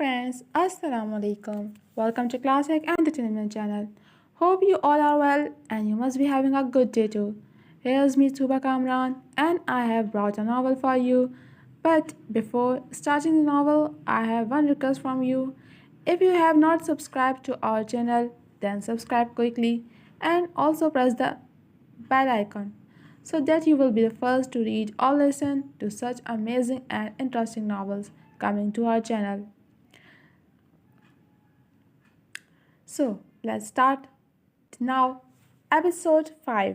friends, Assalamu alaikum. Welcome to Classic Entertainment Channel. Hope you all are well and you must be having a good day too. Here's me, Tuba Kamran, and I have brought a novel for you. But before starting the novel, I have one request from you. If you have not subscribed to our channel, then subscribe quickly and also press the bell icon so that you will be the first to read or listen to such amazing and interesting novels coming to our channel. So let's start now. Episode 5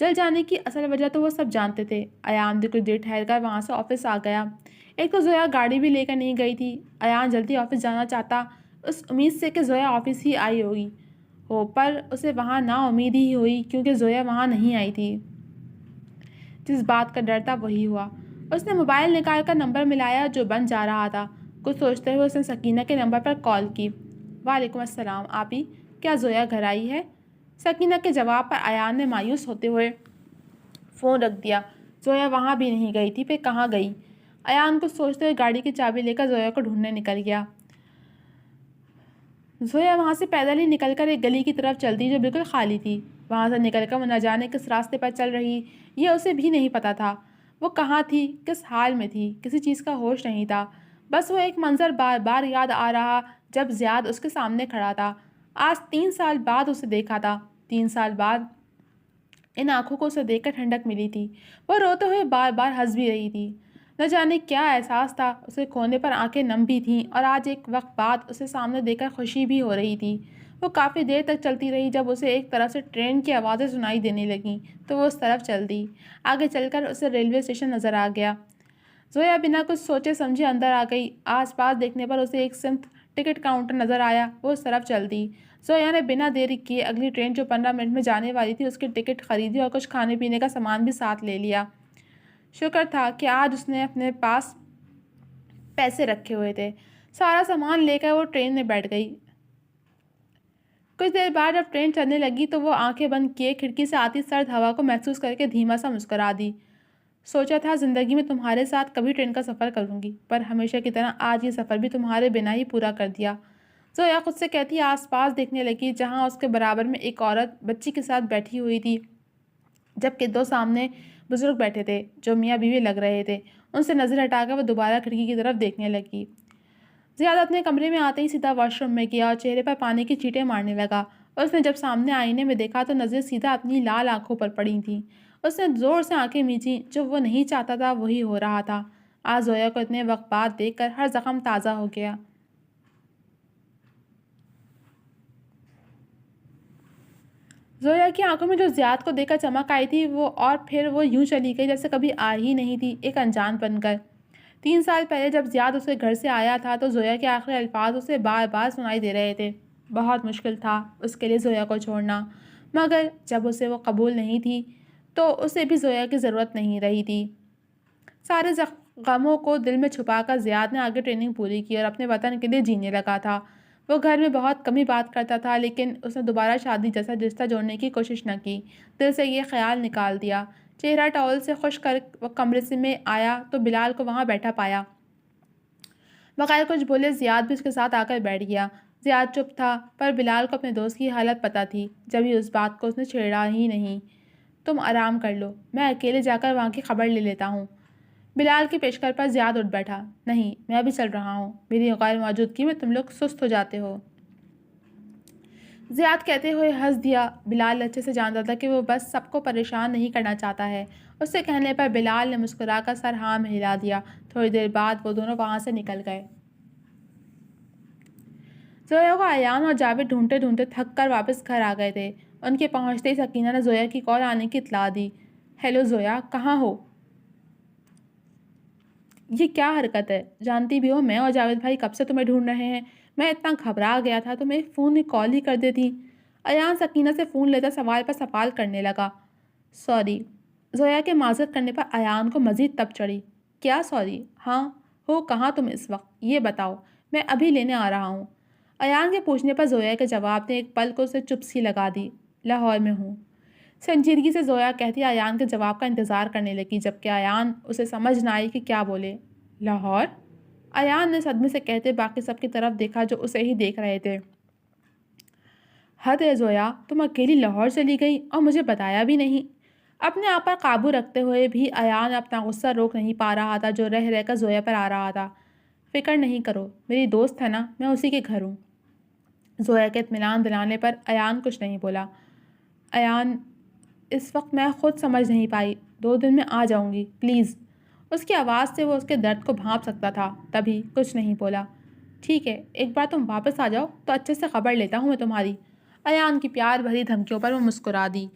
جل جانے کی اصل وجہ تو وہ سب جانتے تھے۔ ایان بھی کچھ دیر ٹھہر کر وہاں سے آفس آ گیا۔ ایک تو زویا گاڑی بھی لے کر نہیں گئی تھی۔ ایان جلدی آفس جانا چاہتا اس امید سے کہ زویا آفس ہی آئی ہوگی پر اسے وہاں نا امید ہی ہوئی کیونکہ زویا وہاں نہیں آئی تھی۔ جس بات کا ڈر تھا وہی ہوا۔ اس نے موبائل نکال کر نمبر ملایا جو بند جا رہا تھا۔ کچھ سوچتے ہوئے اس نے سکینہ کے نمبر پر کال کی۔ وعلیکم السلام آپی، کیا زویا گھر آئی ہے؟ سکینہ کے جواب پر ایان نے مایوس ہوتے ہوئے فون رکھ دیا۔ زویا وہاں بھی نہیں گئی تھی، پھر کہاں گئی؟ ایان کچھ سوچتے ہوئے گاڑی کی چابی لے کر زویا کو ڈھونڈنے نکل گیا۔ زویا وہاں سے پیدل ہی نکل کر ایک گلی کی طرف چلتی جو بالکل خالی تھی۔ وہاں سے نکل کر وہ نہ جانے کس راستے پر چل رہی یہ اسے بھی نہیں پتا تھا۔ وہ کہاں تھی، کس حال میں تھی، کسی چیز کا ہوش نہیں تھا۔ بس وہ ایک منظر بار بار یاد آ رہا جب زیاد اس کے سامنے کھڑا تھا۔ آج 3 سال بعد اسے دیکھا تھا۔ 3 سال بعد ان آنکھوں کو اسے دیکھ کر ٹھنڈک ملی تھی۔ وہ روتے ہوئے بار بار ہنس بھی رہی تھی۔ نہ جانے کیا احساس تھا، اسے کھونے پر آنکھیں نم بھی تھیں اور آج ایک وقت بعد اسے سامنے دیکھ کر خوشی بھی ہو رہی تھی۔ وہ کافی دیر تک چلتی رہی۔ جب اسے ایک طرف سے ٹرین کی آوازیں سنائی دینے لگیں تو وہ اس طرف چل دی۔ آگے چل کر اسے ریلوے اسٹیشن نظر آ گیا۔ زویا بنا کچھ سوچے سمجھے اندر آ گئی۔ آس پاس دیکھنے پر اسے ایک سمت ٹکٹ کاؤنٹر نظر آیا۔ وہ اس طرف چل دی۔ زویا نے بنا دیری کیے اگلی ٹرین جو 15 منٹ میں جانے والی تھی اس کی ٹکٹ خریدی اور کچھ کھانے پینے کا سامان بھی ساتھ لے لیا۔ شکر تھا کہ آج اس نے اپنے پاس پیسے رکھے ہوئے تھے۔ سارا سامان لے کر وہ ٹرین میں بیٹھ گئی۔ کچھ دیر بعد جب ٹرین چلنے لگی تو وہ آنکھیں بند کیے کھڑکی سے آتی سرد ہوا کو محسوس کر کے دھیما سا مسکرا دی۔ سوچا تھا زندگی میں تمہارے ساتھ کبھی ٹرین کا سفر کروں گی، پر ہمیشہ کی طرح آج یہ سفر بھی تمہارے بنا ہی پورا کر دیا۔ زویا خود سے کہتی آس پاس دیکھنے لگی جہاں اس کے برابر میں ایک عورت بچی کے ساتھ بیٹھی ہوئی تھی، جبکہ 2 سامنے بزرگ بیٹھے تھے جو میاں بیوی لگ رہے تھے۔ ان سے نظر ہٹا کر وہ دوبارہ کھڑکی کی طرف دیکھنے لگی۔ زیاد اپنے کمرے میں آتے ہی سیدھا واش روم میں گیا اور چہرے پر پانی کی چیٹیں مارنے لگا۔ اس نے جب سامنے آئینے میں دیکھا تو نظریں سیدھا اپنی لال آنکھوں پر پڑی تھیں۔ اس نے زور سے آنکھیں میچیں۔ جو وہ نہیں چاہتا تھا وہی ہو رہا تھا۔ آج زویا کو اتنے وقت بعد دیکھ کر ہر زخم تازہ ہو گیا۔ زویا کی آنکھوں میں جو زیاد کو دیکھ کر چمک آئی تھی وہ اور پھر وہ یوں چلی گئی جیسے کبھی آ ہی نہیں تھی، ایک انجان بن کر۔ 3 سال پہلے جب زیاد اسے گھر سے آیا تھا تو زویا کے آخری الفاظ اسے بار بار سنائی دے رہے تھے۔ بہت مشکل تھا اس کے لیے زویا کو چھوڑنا، مگر جب اسے وہ قبول نہیں تھی تو اسے بھی زویا کی ضرورت نہیں رہی تھی۔ سارے غموں کو دل میں چھپا کر زیاد نے آگے ٹریننگ پوری کی اور اپنے وطن کے لیے جینے لگا تھا۔ وہ گھر میں بہت کم ہی بات کرتا تھا، لیکن اس نے دوبارہ شادی جیسا رشتہ جوڑنے کی کوشش نہ کی۔ دل سے یہ خیال نکال دیا۔ چہرہ ٹاول سے خشک کر وہ کمرے سے میں آیا تو بلال کو وہاں بیٹھا پایا۔ بغیر کچھ بولے زیاد بھی اس کے ساتھ آ کر بیٹھ گیا۔ زیاد چپ تھا، پر بلال کو اپنے دوست کی حالت پتہ تھی، جبھی اس بات کو اس نے چھیڑا ہی نہیں۔ تم آرام کر لو، میں اکیلے جا کر وہاں کی خبر لے لیتا ہوں۔ بلال کی پیشکش پر زیاد اٹھ بیٹھا۔ نہیں، میں ابھی چل رہا ہوں، میری غیر موجودگی میں تم لوگ سست ہو جاتے ہو۔ زیاد کہتے ہوئے ہنس دیا۔ بلال اچھے سے جانتا تھا کہ وہ بس سب کو پریشان نہیں کرنا چاہتا ہے۔ اس سے کہنے پر بلال نے مسکرا کر سر ہاں میں ہلا دیا۔ تھوڑی دیر بعد وہ دونوں وہاں سے نکل گئے۔ زویا کو ایان اور جاوید ڈھونڈتے ڈھونڈتے تھک کر واپس گھر آ گئے تھے۔ ان کے پہنچتے ہی سکینہ نے زویا کی کال آنے کی اطلاع دی۔ ہیلو زویا، کہاں ہو؟ یہ کیا حرکت ہے؟ جانتی بھی ہو میں اور جاوید بھائی کب سے تمہیں ڈھونڈ رہے ہیں۔ میں اتنا گھبرا گیا تھا تو میں ایک فون میں کال ہی کر دیتی۔ ایان سکینہ سے فون لیتا سوال پر سوال کرنے لگا۔ سوری۔ زویا کے معذرت کرنے پر ایان کو مزید تب چڑھی۔ کیا سوری؟ ہاں، ہو کہاں تم اس وقت؟ یہ بتاؤ، میں ابھی لینے آ رہا ہوں۔ ایان کے پوچھنے پر زویا کے جواب نے ایک پل کو اسے چپ سی لگا دی۔ لاہور میں ہوں۔ سنجیدگی سے زویا کہتی ایان کے جواب کا انتظار کرنے لگی، جبکہ ایان اسے سمجھ نہ آئی کہ کیا بولے۔ لاہور؟ ایان نے صدمے سے کہتے باقی سب کی طرف دیکھا جو اسے ہی دیکھ رہے تھے۔ حد ہے زویا، تم اکیلی لاہور چلی گئی اور مجھے بتایا بھی نہیں۔ اپنے آپ پر قابو رکھتے ہوئے بھی ایان اپنا غصہ روک نہیں پا رہا تھا جو رہ رہ کر زویا پر آ رہا تھا۔ فکر نہیں کرو، میری دوست ہے نا، میں اسی کے گھر ہوں۔ زویا کے اطمینان دلانے پر ایان کچھ نہیں بولا۔ ایان، اس وقت میں خود سمجھ نہیں پائی، 2 دن میں آ جاؤں گی، پلیز۔ اس کی آواز سے وہ اس کے درد کو بھانپ سکتا تھا، تبھی کچھ نہیں بولا۔ ٹھیک ہے، ایک بار تم واپس آ جاؤ تو اچھے سے خبر لیتا ہوں میں تمہاری۔ ایان کی پیار بھری دھمکیوں پر وہ مسکرا دی۔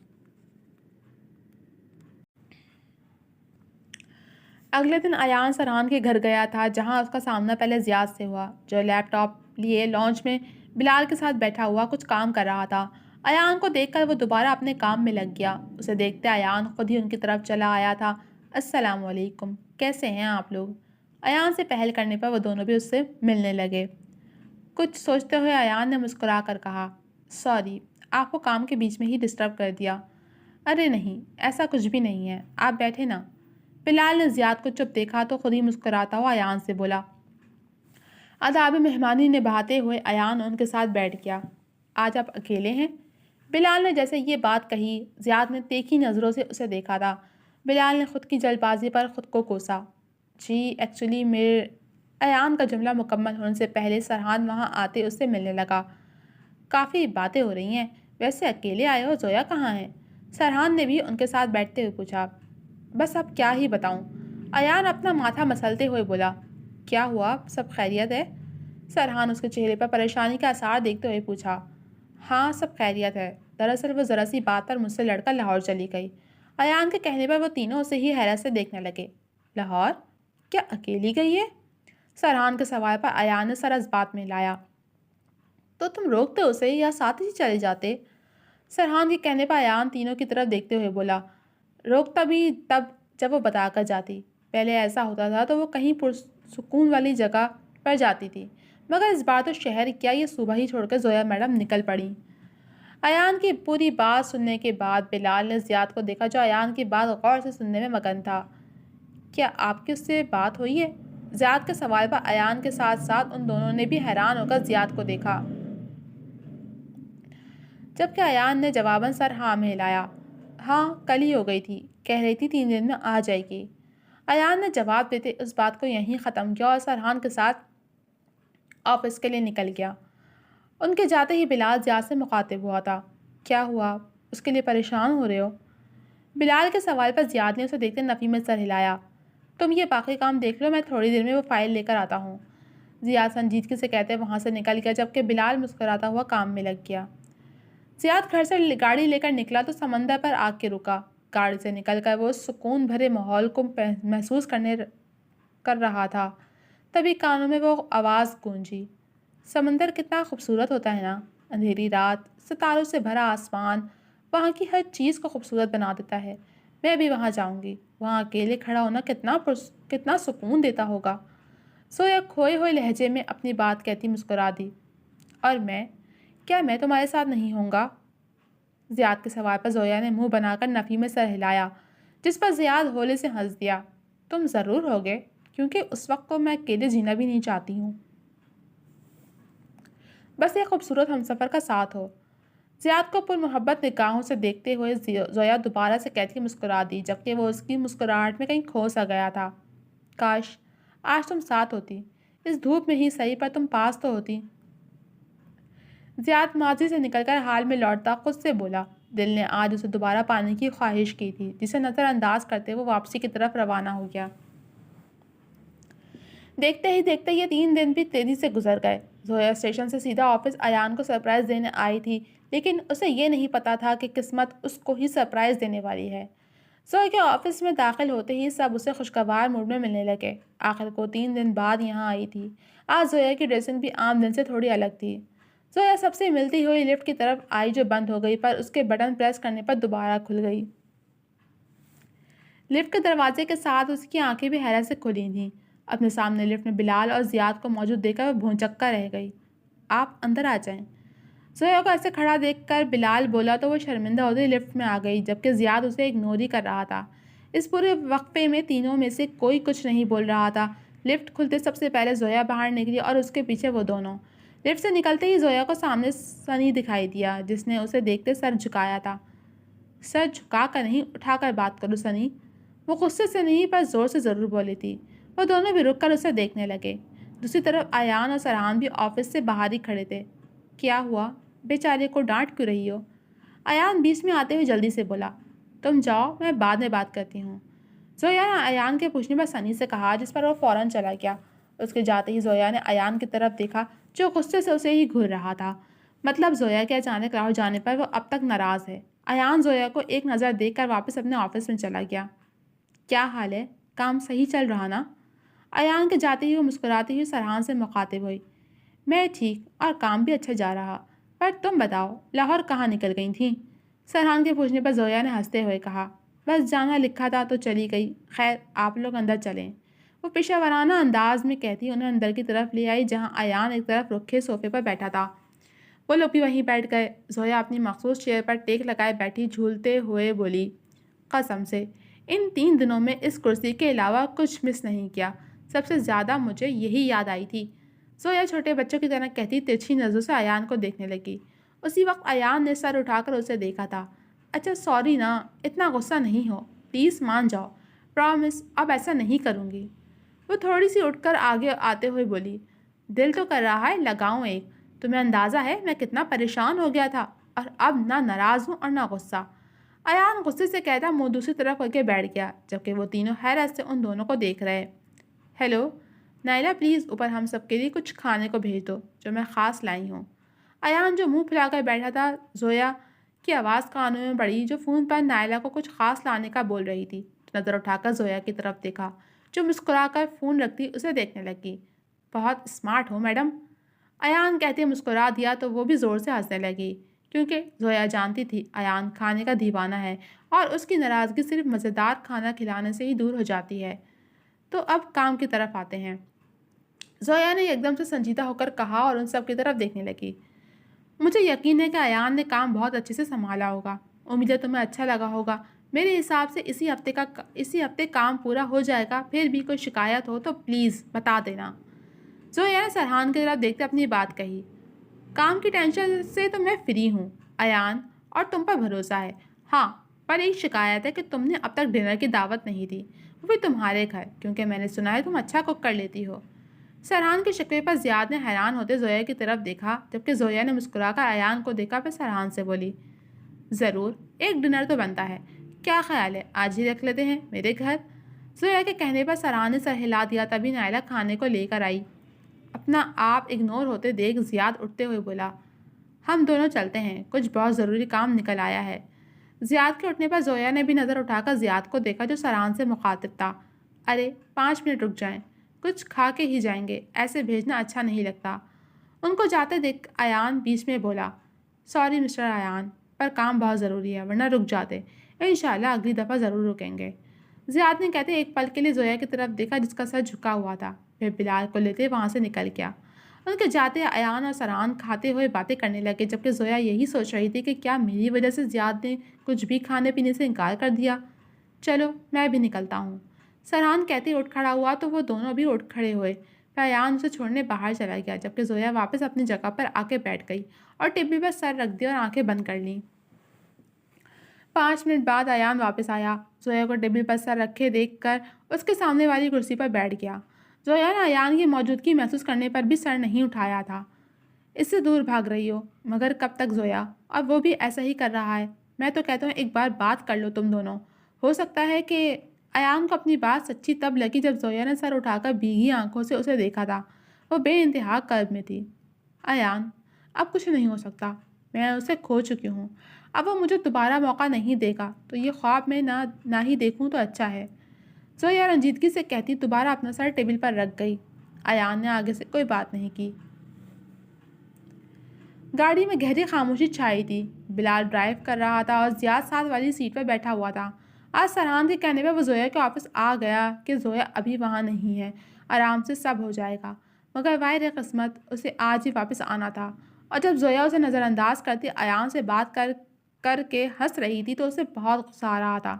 اگلے دن ایان سرحان کے گھر گیا تھا جہاں اس کا سامنا پہلے زیاد سے ہوا، جو لیپ ٹاپ لیے لانچ میں بلال کے ساتھ بیٹھا ہوا کچھ کام کر رہا تھا۔ ایان کو دیکھ کر وہ دوبارہ اپنے کام میں لگ گیا۔ اسے دیکھتے ایان خود ہی ان کی طرف چلا آیا تھا۔ السلام علیکم، کیسے ہیں آپ لوگ؟ ایان سے پہل کرنے پر وہ دونوں بھی اس سے ملنے لگے۔ کچھ سوچتے ہوئے ایان نے مسکرا کر کہا، سوری، آپ کو کام کے بیچ میں ہی ڈسٹرب کر دیا۔ ارے نہیں، ایسا کچھ بھی نہیں ہے، آپ بیٹھے نا۔ بلال نے زیاد کو چپ دیکھا تو خود ہی مسکراتا ہوا ایان سے بولا۔ آداب مہمانی نبھاتے ہوئے ایان ان کے ساتھ بیٹھ گیا۔ آج آپ اکیلے ہیں؟ بلال نے جیسے یہ بات کہی، زیاد نے تیکھی نظروں سے اسے دیکھا تھا۔ بلال نے خود کی جلد بازی پر خود کو کوسا۔ جی ایکچولی ایان کا جملہ مکمل ہونے سے پہلے سرحان وہاں آتے اس سے ملنے لگا۔ کافی باتیں ہو رہی ہیں، ویسے اکیلے آئے ہو، زویا کہاں ہے؟ سرحان نے بھی ان کے ساتھ بیٹھتے ہوئے پوچھا۔ بس اب کیا ہی بتاؤں، ایان اپنا ماتھا مسلتے ہوئے بولا۔ کیا ہوا، سب خیریت ہے؟ سرحان اس کے چہرے پر پریشانی کا آثار دیکھتے ہوئے پوچھا۔ ہاں سب خیریت ہے، دراصل وہ ذرا سی بات پر مجھ سے لڑ کر لاہور چلی گئی۔ ایان کے کہنے پر وہ تینوں اسے ہی حیرت سے دیکھنے لگے۔ لاہور؟ کیا اکیلی گئی ہے؟ سرحان کے سوال پر ایان نے سر اس بات میں لایا۔ تو تم روکتے اسے یا ساتھ ہی چلے جاتے؟ سرحان کے کہنے پر ایان تینوں کی طرف دیکھتے ہوئے بولا۔ روکتا بھی تب جب وہ بتا کر جاتی۔ پہلے ایسا ہوتا تھا تو وہ کہیں پرسکون والی جگہ پر جاتی تھی، مگر اس بار تو شہر کیا یہ صبح ہی چھوڑ کر زویا میڈم نکل پڑی۔ ایان کی پوری بات سننے کے بعد بلال نے زیاد کو دیکھا جو ایان کی بات غور سے سننے میں مگن تھا۔ کیا آپ کی اس سے بات ہوئی ہے؟ زیاد کے سوال پر ایان کے ساتھ ساتھ ان دونوں نے بھی حیران ہو کر زیاد کو دیکھا، جبکہ ایان نے جواباً سر ہاں میں ہلایا۔ ہاں کل ہی ہو گئی تھی، کہہ رہی تھی 3 دن میں آ جائے گی۔ ایان نے جواب دیتے اس بات کو یہیں ختم کیا اور سرحان کے ساتھ آفس کے لیے نکل گیا۔ ان کے جاتے ہی بلال زیاد سے مخاطب ہوا تھا۔ کیا ہوا، اس کے لیے پریشان ہو رہے ہو؟ بلال کے سوال پر زیاد نے اسے دیکھتے نفی میں سر ہلایا۔ تم یہ باقی کام دیکھ لو، میں تھوڑی دیر میں وہ فائل لے کر آتا ہوں۔ زیاد سنجیدگی سے کہتے وہاں سے نکل گیا، جبکہ بلال مسکراتا ہوا کام میں لگ گیا۔ زیاد گھر سے گاڑی لے کر نکلا تو سمندر پر آ کے رکا۔ گاڑی سے نکل کر وہ سکون بھرے ماحول کو محسوس کر رہا تھا، تبھی کانوں میں وہ آواز گونجی۔ سمندر کتنا خوبصورت ہوتا ہے نا، اندھیری رات، ستاروں سے بھرا آسمان، وہاں کی ہر چیز کو خوبصورت بنا دیتا ہے۔ میں بھی وہاں جاؤں گی، وہاں اکیلے کھڑا ہونا کتنا سکون دیتا ہوگا۔ زویا کھوئے ہوئے لہجے میں اپنی بات کہتی مسکرا دی۔ اور کیا میں تمہارے ساتھ نہیں ہوں گا؟ زیاد کے سوال پر زویا نے منہ بنا کر نفی میں سر ہلایا، جس پر زیاد ہولے سے ہنس دیا۔ تم ضرور ہوگے، کیونکہ اس وقت کو میں اکیلے جینا بھی نہیں چاہتی ہوں، بس ایک خوبصورت ہمسفر کا ساتھ ہو۔ زیاد کو پر محبت نگاہوں سے دیکھتے ہوئے زویا دوبارہ سے کہتی مسکرا دی، جبکہ وہ اس کی مسکراہٹ میں کہیں کھو سا گیا تھا۔ کاش آج تم ساتھ ہوتی، اس دھوپ میں ہی صحیح پر تم پاس تو ہوتی۔ زیاد ماضی سے نکل کر حال میں لوٹتا خود سے بولا۔ دل نے آج اسے دوبارہ پانے کی خواہش کی تھی، جسے نظر انداز کرتے وہ واپسی کی طرف روانہ ہو گیا۔ دیکھتے ہی دیکھتے یہ 3 دن بھی تیزی سے گزر گئے۔ زویا اسٹیشن سے سیدھا آفس ایان کو سرپرائز دینے آئی تھی، لیکن اسے یہ نہیں پتا تھا کہ قسمت اس کو ہی سرپرائز دینے والی ہے۔ زویا کے آفس میں داخل ہوتے ہی سب اسے خوشگوار موڈ میں ملنے لگے۔ آخر کو 3 دن بعد یہاں آئی تھی۔ آج زویا کی ڈریسنگ بھی عام دن سے تھوڑی الگ تھی۔ زویا سب سے ملتی ہوئی لفٹ کی طرف آئی جو بند ہو گئی، پر اس کے بٹن پریس کرنے پر دوبارہ کھل گئی۔ لفٹ کے دروازے کے ساتھ اس کی آنکھیں بھی حیرت سے کھلی تھیں۔ اپنے سامنے لفٹ میں بلال اور زیاد کو موجود دیکھ کر وہ بھونچکا رہ گئی۔ آپ اندر آ جائیں۔ زویا کو ایسے کھڑا دیکھ کر بلال بولا تو وہ شرمندہ ہوتے لفٹ میں آ گئی، جبکہ زیاد اسے اگنور ہی کر رہا تھا۔ اس پورے وقفے میں تینوں میں سے کوئی کچھ نہیں بول رہا تھا۔ لفٹ کھلتے سب سے پہلے زویا باہر نکلی اور اس کے پیچھے وہ دونوں۔ لفٹ سے نکلتے ہی زویا کو سامنے سنی دکھائی دیا، جس نے اسے دیکھتے سر جھکایا تھا۔ سر جھکا کر نہیں، اٹھا کر بات کرو سنی، وہ غصے سے نہیں پر زور سے ضرور بولی تھی۔ وہ دونوں بھی رک کر اسے دیکھنے لگے۔ دوسری طرف ایان اور سرحان بھی آفس سے باہر ہی کھڑے تھے۔ کیا ہوا، بیچارے کو ڈانٹ کیوں رہی ہو؟ ایان بیچ میں آتے ہوئے جلدی سے بولا۔ تم جاؤ، میں بعد میں بات کرتی ہوں۔ زویا نے ایان کے پوچھنے پر سنی سے کہا، جس پر وہ فوراً چلا گیا۔ اس کے جاتے ہی زویا نے ایان کی طرف دیکھا جو غصے سے اسے ہی گھور رہا تھا۔ مطلب زویا کے اچانک لاہور جانے پر وہ اب تک ناراض ہے۔ ایان زویا کو ایک نظر دیکھ کر واپس اپنے آفس میں چلا گیا۔ کیا حال ہے، کام صحیح چل رہا نا؟ ایان کے جاتے ہی وہ مسکراتی ہوئی سرحان سے مخاطب ہوئی۔ میں ٹھیک، اور کام بھی اچھا جا رہا، پر تم بتاؤ لاہور کہاں نکل گئی تھیں؟ سرحان کے پوچھنے پر زویا نے ہنستے ہوئے کہا، بس جانا لکھا تھا تو چلی گئی، خیر آپ لوگ اندر چلیں۔ وہ پیشہ ورانہ انداز میں کہتی انہیں اندر کی طرف لے آئی جہاں ایان ایک طرف رکھے صوفے پر بیٹھا تھا۔ وہ لوگ بھی وہیں بیٹھ گئے۔ زویا اپنی مخصوص چیئر پر ٹیک لگائے بیٹھی جھولتے ہوئے بولی، قسم سے ان 3 دنوں میں اس کرسی کے علاوہ کچھ مس نہیں کیا، سب سے زیادہ مجھے یہی یاد آئی تھی۔ زویا چھوٹے بچوں کی طرح کہتی ترچھی نظروں سے ایان کو دیکھنے لگی۔ اسی وقت ایان نے سر اٹھا کر اسے دیکھا تھا۔ اچھا سوری نا، اتنا غصہ نہیں ہو، پلیز مان جاؤ، پرامس اب ایسا نہیں کروں گی۔ وہ تھوڑی سی اٹھ کر آگے آتے ہوئے بولی، دل تو کر رہا ہے لگاؤں ایک، تمہیں اندازہ ہے میں کتنا پریشان ہو گیا تھا، اور اب نہ ناراض ہوں اور نہ غصہ۔ ایان غصے سے کہتا منہ دوسری طرف ہو کے بیٹھ گیا، جبکہ وہ تینوں حیرت سے ان دونوں کو دیکھ رہے۔ ہیلو نائلہ، پلیز اوپر ہم سب کے لیے کچھ کھانے کو بھیج دو جو میں خاص لائی ہوں۔ ایان جو منہ پھیلا کر بیٹھا تھا، زویا کی آواز کانوں میں پڑی جو فون پر نائلہ کو کچھ خاص لانے کا بول رہی تھی۔ نظر اٹھا کر زویا کی طرف دیکھا جو مسکرا کر فون رکھتی اسے دیکھنے لگی۔ بہت اسمارٹ ہو میڈم، ایان کہتے مسکرا دیا تو وہ بھی زور سے ہنسنے لگی، کیونکہ زویا جانتی تھی ایان کھانے کا دیوانہ ہے اور اس کی ناراضگی صرف مزیدار کھانا کھلانے سے ہی دور ہو جاتی ہے۔ تو اب کام کی طرف آتے ہیں، زویا نے ایک دم سے سنجیدہ ہو کر کہا اور ان سب کی طرف دیکھنے لگی۔ مجھے یقین ہے کہ ایان نے کام بہت اچھے سے سنبھالا ہوگا، امید ہے تمہیں اچھا لگا ہوگا۔ میرے حساب سے اسی ہفتے کام پورا ہو جائے گا، پھر بھی کوئی شکایت ہو تو پلیز بتا دینا۔ زویا نے سرحان کی طرف دیکھتے اپنی بات کہی، کام کی ٹینشن سے تو میں فری ہوں ایان، اور تم پر بھروسہ ہے۔ ہاں پر ایک شکایت ہے کہ تم نے اب تک ڈنر کی دعوت نہیں دی، وہ بھی تمہارے گھر، کیونکہ میں نے سنا ہے تم اچھا کک کر لیتی ہو۔ سرحان کے شکوے پر زیاد نے حیران ہوتے زویا کی طرف دیکھا، جبکہ زویا نے مسکرا کر ایان کو دیکھا پھر سرحان سے بولی، ضرور ایک ڈنر تو بنتا ہے، کیا خیال ہے آج ہی رکھ لیتے ہیں میرے گھر؟ زویا کے کہنے پر سرحان نے سر ہلا دیا، تبھی نائلہ کھانے کو لے کر آئی۔ اپنا آپ اگنور ہوتے دیکھ زیاد اٹھتے ہوئے بولا، ہم دونوں چلتے ہیں، کچھ بہت ضروری کام نکل آیا ہے۔ زیاد کے اٹھنے پر زویا نے بھی نظر اٹھا کر زیاد کو دیکھا جو سرحان سے مخاطب تھا۔ ارے 5 منٹ رک جائیں، کچھ کھا کے ہی جائیں گے، ایسے بھیجنا اچھا نہیں لگتا۔ ان کو جاتے دیکھ ایان بیچ میں بولا، سوری مسٹر ایان، پر کام بہت ضروری ہے ورنہ رک جاتے، انشاءاللہ اگلی دفعہ ضرور رکیں گے۔ زیاد نے کہتے ایک پل کے لیے زویا کی طرف دیکھا جس کا سر جھکا ہوا تھا، پھر بلال کو لیتے وہاں سے نکل گیا۔ ان کے جاتے ایان اور سرحان کھاتے ہوئے باتیں کرنے لگے، جبکہ زویا یہی سوچ رہی تھی کہ کیا میری وجہ سے زیاد نے کچھ بھی کھانے پینے سے انکار کر دیا۔ چلو میں بھی نکلتا ہوں، سرحان کہتے اٹھ کھڑا ہوا تو وہ دونوں بھی اٹھ کھڑے ہوئے، پھر ایان اسے چھوڑنے باہر چلا گیا، جبکہ زویا واپس اپنی جگہ پر آ کے بیٹھ گئی اور ٹیبل پر سر رکھ دیا اور آنکھیں بند کر لیں۔ 5 منٹ بعد ایان واپس آیا، زویا کو ٹیبل پر سر رکھے دیکھ کر اس کے سامنے والی کرسی پر بیٹھ گیا۔ زویا نے ایان کی موجودگی محسوس کرنے پر بھی سر نہیں اٹھایا تھا۔ اس سے دور بھاگ رہی ہو، مگر کب تک زویا؟ اور وہ بھی ایسا ہی کر رہا ہے، میں تو کہتا ہوں ایک بار بات کر لو تم دونوں۔ ہو سکتا ہے کہ ایان کو اپنی بات سچی تب لگی جب زویا نے سر اٹھا کر بھیگی آنکھوں سے اسے دیکھا تھا۔ وہ بے انتہا کرب میں تھی۔ ایان اب کچھ نہیں ہو سکتا، میں اسے کھو چکی ہوں، اب وہ مجھے دوبارہ موقع نہیں دے گا، تو یہ خواب میں نہ ہی دیکھوں تو اچھا ہے، زویا رنجیدگی سے کہتی دوبارہ اپنا سر ٹیبل پر رکھ گئی۔ ایان نے آگے سے کوئی بات نہیں کی۔ گاڑی میں گہری خاموشی چھائی تھی۔ بلال ڈرائیو کر رہا تھا اور زیاد ساتھ والی سیٹ پر بیٹھا ہوا تھا۔ آج سرحان کے کہنے پر وہ زویا کے آفس آ گیا کہ زویا ابھی وہاں نہیں ہے، آرام سے سب ہو جائے گا، مگر واحد قسمت اسے آج ہی واپس آنا تھا۔ اور جب زویا اسے نظر انداز کرتی ایان سے بات کر کے ہنس رہی تھی تو اسے بہت غصہ آ رہا تھا۔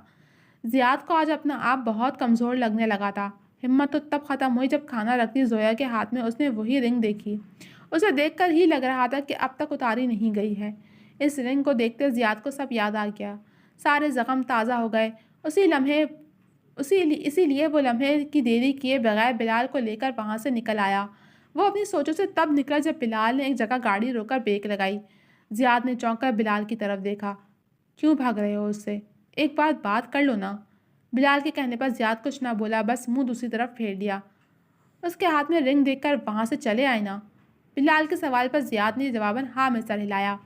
زیاد کو آج اپنا آپ بہت کمزور لگنے لگا تھا۔ ہمت تو تب ختم ہوئی جب کھانا رکھتی زویا کے ہاتھ میں اس نے وہی رنگ دیکھی۔ اسے دیکھ کر ہی لگ رہا تھا کہ اب تک اتاری نہیں گئی ہے۔ اس رنگ کو دیکھتے زیاد کو سب یاد آ گیا، سارے زخم تازہ ہو گئے۔ اسی لیے وہ لمحے کی دیری کیے بغیر بلال کو لے کر وہاں سے نکل آیا۔ وہ اپنی سوچوں سے تب نکلا جب بلال نے ایک جگہ گاڑی روک کر بریک لگائی۔ زیاد نے چونک کر بلال کی طرف دیکھا، کیوں بھاگ رہے ہو اس سے؟ ایک بات کر لو نا۔ بلال کے کہنے پر زیاد کچھ نہ بولا، بس منہ دوسری طرف پھیر لیا۔ اس کے ہاتھ میں رنگ دیکھ کر وہاں سے چلے آئے نا؟ بلال کے سوال پر زیاد نے جواباً ہاں میں سر ہلایا۔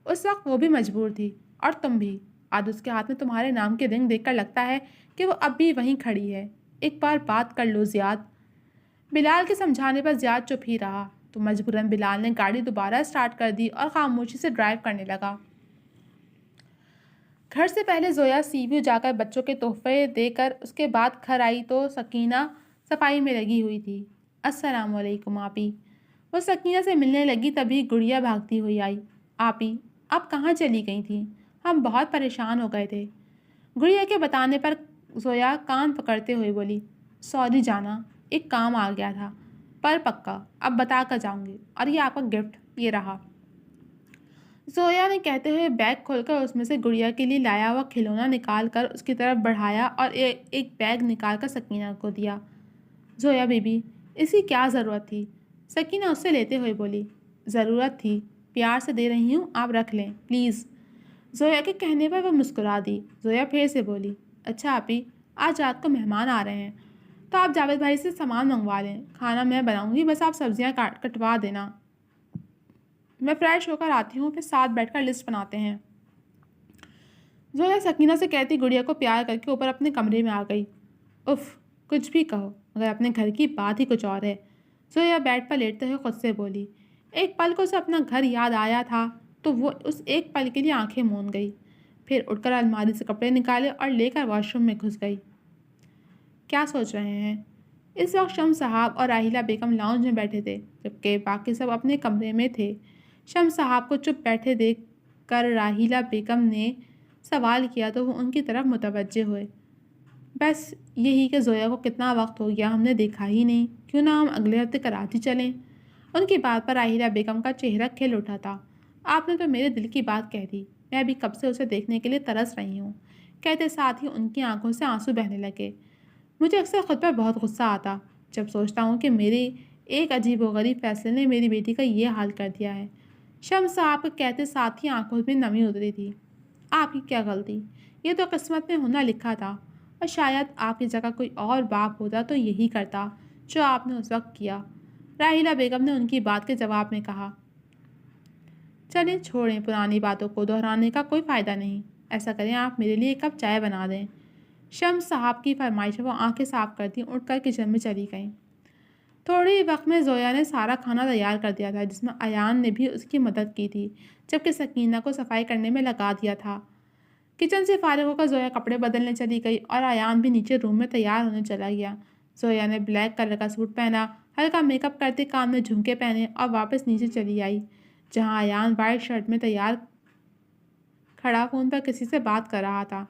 اس وقت وہ بھی مجبور تھی، اور تم بھی، آج اس کے ہاتھ میں تمہارے نام کی رنگ دیکھ کر لگتا ہے کہ وہ اب بھی وہیں کھڑی ہے. ایک بار بات کر لو زیاد. بلال کے سمجھانے پر زیاد چپ ہی رہا تو مجبوراً بلال نے گاڑی دوبارہ اسٹارٹ کر دی اور خاموشی سے ڈرائیو کرنے لگا. گھر سے پہلے زویا سی ویو جا کر بچوں کے تحفے دے کر اس کے بعد گھر آئی تو سکینہ صفائی میں لگی ہوئی تھی. السلام علیکم آپی. وہ سکینہ سے ملنے لگی تبھی گڑیا بھاگتی ہوئی آئی. آپی آپ کہاں چلی گئی تھیں؟ ہم بہت پریشان ہو گئے تھے. گڑیا کے بتانے پر زویا کان پکڑتے ہوئے بولی, سوری جانا, ایک کام آ گیا تھا, پر پکا اب بتا کر جاؤں گی, اور یہ آپ کا گفٹ, یہ رہا. زویا نے کہتے ہوئے بیگ کھول کر اس میں سے گڑیا کے لیے لایا ہوا کھلونا نکال کر اس کی طرف بڑھایا اور ایک بیگ نکال کر سکینہ کو دیا. زویا بیبی اس کی کیا ضرورت تھی؟ سکینہ اس سے لیتے ہوئے بولی. ضرورت تھی, پیار سے دے رہی ہوں, آپ رکھ لیں پلیز. زویا کے کہنے پر وہ مسکرا دی. زویا پھر سے بولی, اچھا آپی, آج رات کو مہمان آ رہے ہیں تو آپ جاوید بھائی سے سامان منگوا لیں. کھانا میں بناؤں گی, بس آپ سبزیاں کٹوا دینا. میں فریش ہو کر آتی ہوں, پھر ساتھ بیٹھ کر لسٹ بناتے ہیں. زویا سکینہ سے کہتی گڑیا کو پیار کر کے اوپر اپنے کمرے میں آ گئی. اف, کچھ بھی کہو مگر اپنے گھر کی بات ہی کچھ اور ہے. زویا بیڈ پر لیٹتے ہوئے خود سے بولی. ایک پل کو اسے اپنا گھر یاد آیا تھا تو وہ اس ایک پل کے لیے آنکھیں موند گئی. پھر اٹھ کر الماری سے کپڑے نکالے اور لے کر واش روم میں گھس گئی. کیا سوچ رہے ہیں؟ اس وقت شمس صاحب اور راحیلہ بیگم لاؤنج میں بیٹھے تھے جبکہ باقی سب اپنے کمرے میں تھے. شمس صاحب کو چپ بیٹھے دیکھ کر راحیلہ بیگم نے سوال کیا تو وہ ان کی طرف متوجہ ہوئے. بس یہی کہ زویا کو کتنا وقت ہو گیا ہم نے دیکھا ہی نہیں, کیوں نہ ہم اگلے ہفتے کراچی چلیں؟ ان کی بات پر راحیلہ بیگم کا چہرہ کھل اٹھا تھا. آپ نے تو میرے دل کی بات کہہ دی, میں بھی کب سے اسے دیکھنے کے لیے ترس رہی ہوں. کہتے ساتھ ہی ان کی آنکھوں سے آنسو بہنے لگے. مجھے اکثر خود پر بہت غصہ آتا جب سوچتا ہوں کہ میرے ایک عجیب و غریب فیصلے نے میری بیٹی کا یہ حال کر دیا ہے. شمس صاحب کو کہتے ساتھ ہی آنکھوں میں نمی اتری تھی. آپ کی کیا غلطی, یہ تو قسمت میں ہونا لکھا تھا, اور شاید آپ کی جگہ کوئی اور باپ ہوتا تو یہی کرتا جو آپ نے اس وقت کیا. راحیلہ بیگم نے ان کی بات کے جواب میں کہا. چلیں چھوڑیں, پرانی باتوں کو دہرانے کا کوئی فائدہ نہیں. ایسا کریں آپ میرے لیے ایک کپ چائے بنا دیں. شمس صاحب کی فرمائش وہ آنکھیں صاف کرتی اٹھ کر کچن میں چلی گئیں. تھوڑے وقت میں زویا نے سارا کھانا تیار کر دیا تھا جس میں ایان نے بھی اس کی مدد کی تھی جبکہ سکینہ کو صفائی کرنے میں لگا دیا تھا. کچن سے فارغ ہو کر زویا کپڑے بدلنے چلی گئی اور ایان بھی نیچے روم میں تیار ہونے چلا گیا. زویا نے بلیک کلر کا سوٹ پہنا, ہلکا میک اپ کرتے کان میں جھمکے پہنے اور واپس نیچے چلی آئی جہاں ایان وائٹ شرٹ میں تیار کھڑا فون پر کسی سے بات کر رہا تھا.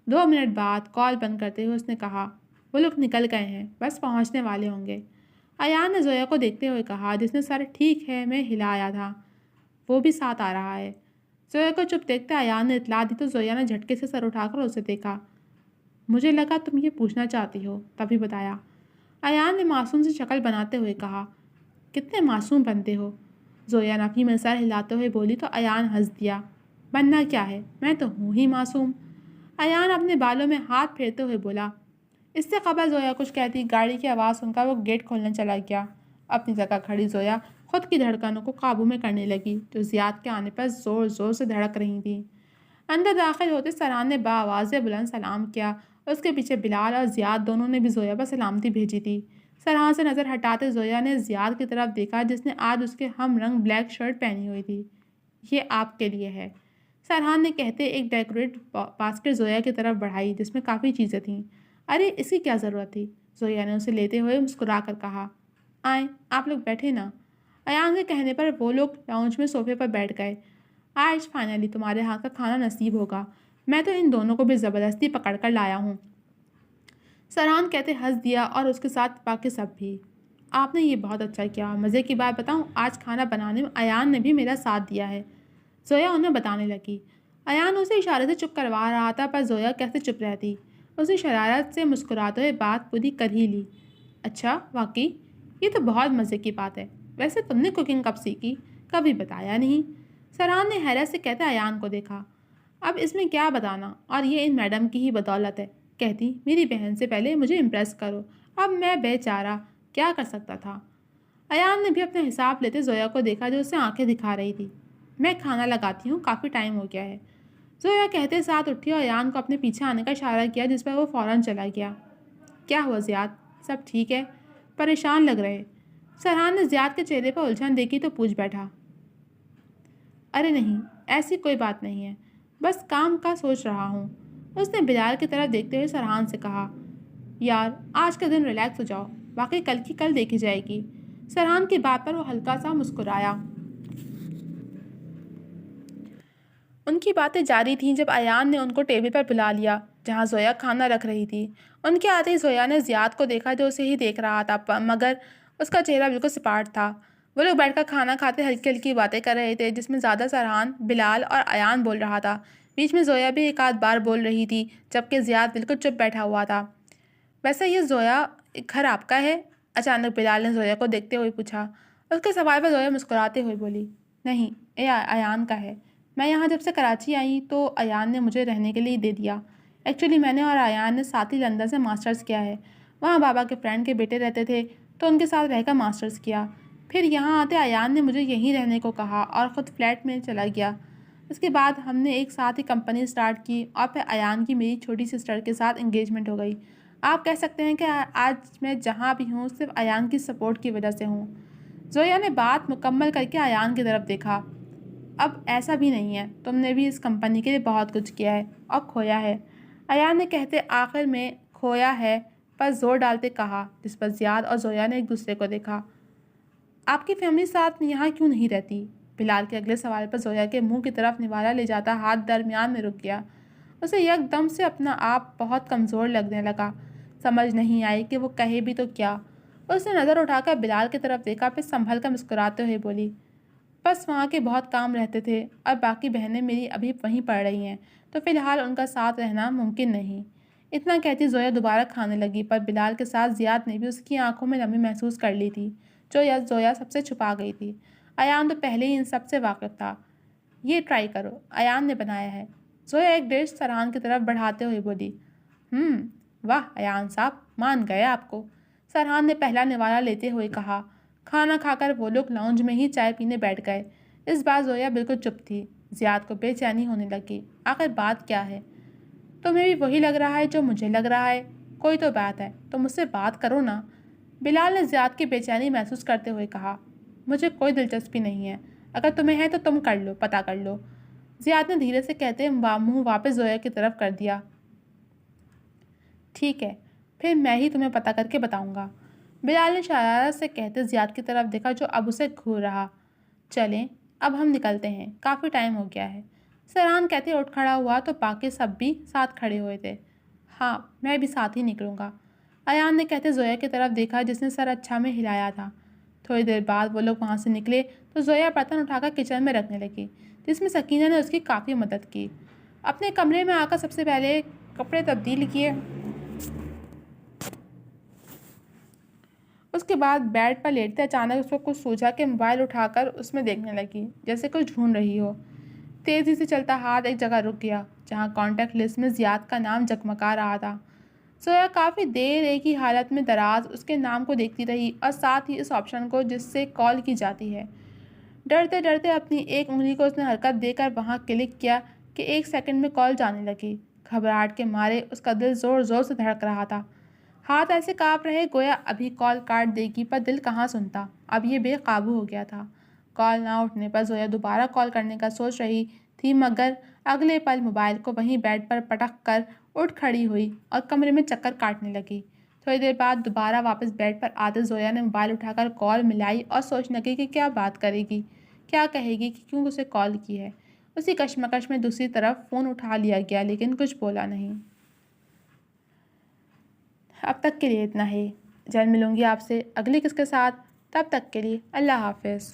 2 منٹ بعد کال بند کرتے ہوئے اس نے کہا, وہ لوگ نکل گئے ہیں, بس پہنچنے والے ہوں گے. ایان نے زویا کو دیکھتے ہوئے کہا جس نے سر ٹھیک ہے میں ہلایا تھا. وہ بھی ساتھ آ رہا ہے. زویا کو چپ دیکھتے ایان نے اطلاع دی تو زویا نے جھٹکے سے سر اٹھا کر اسے دیکھا. مجھے لگا تم یہ پوچھنا چاہتی ہو, تبھی بتایا. ایان نے معصوم سی شکل بناتے ہوئے کہا. کتنے معصوم بنتے ہو. زویا نفی میں سر ہلاتے ہوئے بولی تو ایان ہنس دیا. بننا کیا ہے, میں تو ہوں ہی معصوم. ایان اپنے بالوں میں ہاتھ پھیرتے ہوئے بولا. اس سے قبل زویا کچھ کہتی گاڑی کی آواز سن کر وہ گیٹ کھولنے چلا گیا. اپنی جگہ کھڑی زویا خود کی دھڑکنوں کو قابو میں کرنے لگی جو زیاد کے آنے پر زور زور سے دھڑک رہی تھیں. اندر داخل ہوتے سرحان نے بآواز بلند سلام کیا. اس کے پیچھے بلال اور زیاد دونوں نے بھی زویا پر سلامتی بھیجی تھی. سرحان سے نظر ہٹاتے زویا نے زیاد کی طرف دیکھا جس نے آج اس کے ہم رنگ بلیک شرٹ پہنی ہوئی تھی. یہ آپ کے لیے ہے, سرحان نے کہتے ایک ڈیکوریٹ باسکٹ زویا کی طرف بڑھائی جس میں کافی چیزیں تھیں. ارے اس کی کیا ضرورت تھی, زویا نے اسے لیتے ہوئے مسکرا کر کہا. آئیں آپ لوگ بیٹھے نا. ایان کے کہنے پر وہ لوگ لاؤنج میں صوفے پر بیٹھ گئے. آج فائنلی تمہارے ہاتھ کا کھانا نصیب ہوگا, میں تو ان دونوں کو بھی زبردستی پکڑ کر لایا ہوں. سرحان کہتے ہنس دیا اور اس کے ساتھ باقی سب بھی. آپ نے یہ بہت اچھا کیا. مزے کی بات بتاؤں, آج کھانا بنانے میں ایان نے بھی میرا ساتھ دیا ہے. زویا انہیں بتانے لگی. ایان اسے اشارے سے چپ کروا رہا تھا پر زویا کیسے چپ رہتی. اس نے شرارت سے مسکراتے ہوئے بات پوری کر ہی لی. اچھا واقعی, یہ تو بہت مزے کی بات ہے. ویسے تم نے کوکنگ کب سیکھی, کبھی بتایا نہیں. سرحان نے حیرت سے کہتے ایان کو دیکھا. اب اس میں کیا بتانا, اور یہ ان میڈم کی ہی بدولت ہے. کہتی میری بہن سے پہلے مجھے امپریس کرو. اب میں بیچارہ کیا کر سکتا تھا. ایان نے بھی اپنا حساب لیتے زویا کو دیکھا جو اسے آنکھیں دکھا رہی تھی. میں کھانا لگاتی ہوں, کافی ٹائم ہو گیا ہے. زویا کہتے ساتھ اٹھی اور ایان کو اپنے پیچھے آنے کا اشارہ کیا، جس پر وہ فوراً چلا گیا۔ کیا ہوا زیاد؟ سب ٹھیک ہے؟ پریشان لگ رہے۔ سرحان نے زیاد کے چہرے پر الجھن دیکھی تو پوچھ بیٹھا۔ ارے نہیں، ایسی کوئی بات نہیں ہے، بس کام کا سوچ رہا ہوں۔ اس نے بلال کی طرف دیکھتے ہوئے سرحان سے کہا، یار آج کا دن ریلیکس ہو جاؤ، باقی کل کی کل دیکھی جائے گی۔ سرحان کی بات پر وہ ہلکا سا مسکرایا۔ ان کی باتیں جاری تھیں جب ایان نے ان کو ٹیبل پر بلا لیا جہاں زویا کھانا رکھ رہی تھی۔ ان کے آتے ہی زویا نے زیاد کو دیکھا جو اسے ہی دیکھ رہا تھا، مگر اس کا چہرہ بالکل سپاٹ تھا۔ وہ لوگ بیٹھ کر کھانا کھاتے ہلکی ہلکی باتیں کر رہے تھے، جس میں زیادہ سرحان، بلال اور ایان بول رہا تھا۔ بیچ میں زویا بھی ایک آدھ بار بول رہی تھی، جبکہ زیاد بالکل چپ بیٹھا ہوا تھا۔ ویسے یہ زویا گھر آپ کا ہے؟ اچانک بلال نے زویا کو دیکھتے ہوئے پوچھا۔ اس کے سوال پر زویا مسکراتے ہوئے بولی، نہیں، یہ ایان کا ہے۔ میں یہاں جب سے کراچی آئی تو ایان نے مجھے رہنے کے لیے دے دیا۔ ایکچولی میں نے اور ایان نے ساتھ ہی لندن سے ماسٹرز کیا ہے۔ وہاں بابا کے فرینڈ کے بیٹے رہتے تھے تو ان کے ساتھ رہ کر ماسٹرز کیا۔ پھر یہاں آتے ایان نے مجھے یہیں رہنے کو کہا اور خود فلیٹ میں چلا گیا۔ اس کے بعد ہم نے ایک ساتھ ہی کمپنی سٹارٹ کی اور پھر ایان کی میری چھوٹی سسٹر کے ساتھ انگیجمنٹ ہو گئی۔ آپ کہہ سکتے ہیں کہ آج میں جہاں بھی ہوں صرف ایان کی سپورٹ کی وجہ سے ہوں۔ زویا نے بات مکمل کر کے ایان کی طرف دیکھا۔ اب ایسا بھی نہیں ہے، تم نے بھی اس کمپنی کے لیے بہت کچھ کیا ہے اور کھویا ہے۔ ایان نے کہتے آخر میں کھویا ہے پر زور ڈالتے کہا، جس پر زیاد اور زویا نے ایک دوسرے کو دیکھا۔ آپ کی فیملی ساتھ یہاں کیوں نہیں رہتی؟ بلال کے اگلے سوال پر زویا کے منہ کی طرف نوالا لے جاتا ہاتھ درمیان میں رک گیا۔ اسے یک دم سے اپنا آپ بہت کمزور لگنے لگا۔ سمجھ نہیں آئی کہ وہ کہے بھی تو کیا۔ اس نے نظر اٹھا کر بلال کی طرف دیکھا، پھر سنبھل کر مسکراتے ہوئے بولی، بس وہاں کے بہت کام رہتے تھے اور باقی بہنیں میری ابھی وہیں پڑھ رہی ہیں تو فی الحال ان کا ساتھ رہنا ممکن نہیں۔ اتنا کہتی زویا دوبارہ کھانے لگی، پر بلال کے ساتھ زیاد نے بھی اس کی آنکھوں میں نمی محسوس کر لی تھی جو زویا سب سے چھپا گئی تھی۔ ایان تو پہلے ہی ان سب سے واقف تھا۔ یہ ٹرائی کرو، ایان نے بنایا ہے۔ زویا ایک ڈش سرحان کی طرف بڑھاتے ہوئے بولی، واہ ایان صاحب، مان گئے آپ کو۔ سرحان نے پہلا نوالا لیتے ہوئے کہا۔ کھانا کھا کر وہ لوگ لاؤنج میں ہی چائے پینے بیٹھ گئے۔ اس بار زویا بالکل چپ تھی۔ زیاد کو بے چینی ہونے لگی۔ آخر بات کیا ہے؟ تمہیں بھی وہی لگ رہا ہے جو مجھے لگ رہا ہے؟ کوئی تو بات ہے تو مجھ سے بات کرو نا۔ بلال نے زیاد کی بے چینی محسوس کرتے ہوئے کہا، مجھے کوئی دلچسپی نہیں ہے، اگر تمہیں ہے تو تم کر لو، پتہ کر لو۔ زیاد نے دھیرے سے کہتے منہ واپس زویا کی طرف کر دیا۔ ٹھیک ہے، پھر میں ہی تمہیں پتہ کر کے بتاؤں گا۔ بلال نے شرارت سے کہتے زیاد کی طرف دیکھا جو اب اسے گھور رہا۔ چلیں اب ہم نکلتے ہیں، کافی ٹائم ہو گیا ہے۔ سرحان کہتے اٹھ کھڑا ہوا تو باقی سب بھی ساتھ کھڑے ہوئے تھے۔ ہاں میں بھی ساتھ ہی نکلوں گا، ایان نے کہتے زویا کی طرف دیکھا جس نے سر اچھا میں ہلایا تھا۔ تھوڑی دیر بعد وہ لوگ وہاں سے نکلے تو زویا برتن اٹھا کر کچن میں رکھنے لگی، جس میں سکینہ نے اس کی کافی مدد کی۔ اپنے کمرے میں آ کر سب سے پہلے کپڑے تبدیل کیے، اس کے بعد بیڈ پر لیٹتے اچانک اس کو کچھ سوچا کہ موبائل اٹھا کر اس میں دیکھنے لگی جیسے کچھ ڈھونڈ رہی ہو۔ تیزی سے چلتا ہاتھ ایک جگہ رک گیا جہاں کانٹیکٹ لسٹ میں زیاد کا نام جگمگا رہا تھا۔ زویا کافی دیر ایک ہی حالت میں دراز اس کے نام کو دیکھتی رہی اور ساتھ ہی اس آپشن کو جس سے کال کی جاتی ہے۔ ڈرتے ڈرتے اپنی ایک انگلی کو اس نے حرکت دے کر وہاں کلک کیا کہ 1 سیکنڈ میں کال جانے لگی۔ گھبراہٹ کے مارے اس کا دل زور زور سے دھڑک رہا تھا۔ ہاتھ ایسے کانپ رہے گویا ابھی کال کاٹ دے گی، پر دل کہاں سنتا، اب یہ بے قابو ہو گیا تھا۔ کال نہ اٹھنے پر زویا دوبارہ کال کرنے کا سوچ رہی تھی، مگر اگلے پل موبائل کو وہیں بیڈ پر پٹک کر اٹھ کھڑی ہوئی اور کمرے میں چکر کاٹنے لگی۔ تھوڑی دیر بعد دوبارہ واپس بیڈ پر آتے زویا نے موبائل اٹھا کر کال ملائی اور سوچنے لگی کہ کیا بات کرے گی، کیا کہے گی کہ کیوں اسے کال کی ہے۔ اسی کشمکش میں دوسری طرف فون اٹھا لیا گیا لیکن کچھ بولا نہیں۔ اب تک کے لیے اتنا ہی، جلد ملوں گی آپ سے اگلی قسط کے ساتھ، تب تک کے لیے اللہ حافظ۔